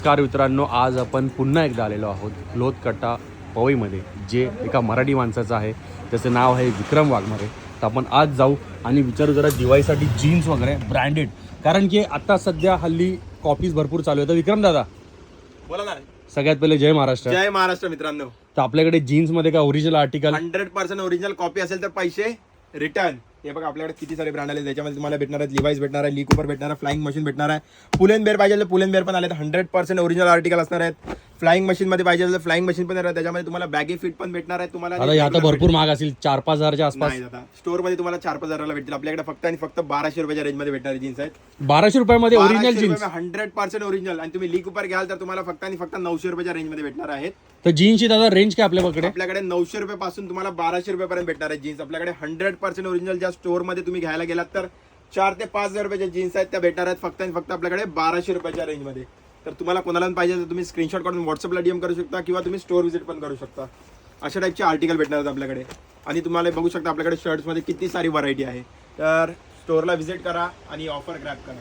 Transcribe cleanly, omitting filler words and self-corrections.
नमस्कार मित्रांनो, आज आपण पुन्हा एकदा आलेलो आहोत लोथकट्टा पवईमध्ये, जे एका मराठी माणसाचं आहे. त्याचं नाव आहे विक्रम वाघमारे. तर आपण आज जाऊ आणि विचारू जरा दिवाळीसाठी जीन्स वगैरे ब्रँडेड, कारण की आता सध्या हल्ली कॉपीज भरपूर चालू आहे. तर विक्रम दादा बोला ना. सगळ्यात पहिले जय महाराष्ट्र. जय महाराष्ट्र मित्रांनो. तर आपल्याकडे जीन्समध्ये का ओरिजिनल आर्टिकल 100% ओरिजिनल कॉपी असेल तर पैसे रिटर्न. हे बघा आपल्याकडे किती सारे ब्रँड आले, त्याच्यामध्ये तुम्हाला भेटणार आहेत लिवाईस भेटणार आहे, ली कूपर भेटणार आहे, फ्लाइंग मशीन भेटणार आहे. पुल एंड बेअर पाहिजे तर पुल एंड बेअर पण आले. 100% ओरिजिनल आर्टिकल असणार आहेत. फ्लाइंग मशीन मध्ये पाहिजे तर फ्लाइंग मशीन पण आहे. त्याच्यामध्ये तुम्हाला बॅगी फिट पण भेटणार आहे. तुम्हाला आता या तर भरपूर महाग असेल, 4-5 हजारच्या आसपास. नाही दादा, स्टोर मध्ये तुम्हाला 4-5 हजाराला भेटतील. आपल्याकडे फक्त आणि फक्त 1200 रुपयाच्या रेंज मध्ये भेटणारी जीन्स आहेत. 1200 रुपयामध्ये ओरिजिनल जीन्स 100% ओरिजिनल. आणि तुम्ही ली कूपर घ्याल तर तुम्हाला फक्त आणि फक्त 900 रुपयाच्या रेंज मध्ये भेटणार आहेत. तर जीन्सची दादा रेंज काय आपल्याकडे? आपल्याकडे 900 रुपयापासून तुम्हाला 1200 रुपयापर्यंत भेटणार आहे जीन्स. आपल्याकडे 100% ओरिजिनल ज्या स्टोर मध्ये तुम्ही घ्यायला गेलात तर 4 ते 5 हजार रुपयाच्या जीन्स आहेत, त्या भेटणार आहेत फक्त आणि फक्त आपल्याकडे 1200 रुपयाच्या रेंज मध्ये. तर तुम्हाला कोणाला पाहिजे तर तुम्ही स्क्रीनशॉट काढून व्हॉट्सअपला डीएम करू शकता किंवा तुम्ही स्टोर व्हिजिट पण करू शकता. अशा टाईपचे आर्टिकल भेटणार आहेत आपल्याकडे. आणि तुम्हाला बघू शकता आपल्याकडे शर्ट्समध्ये किती सारी व्हरायटी आहे. तर स्टोरला व्हिजिट करा आणि ऑफर ग्रॅब करा.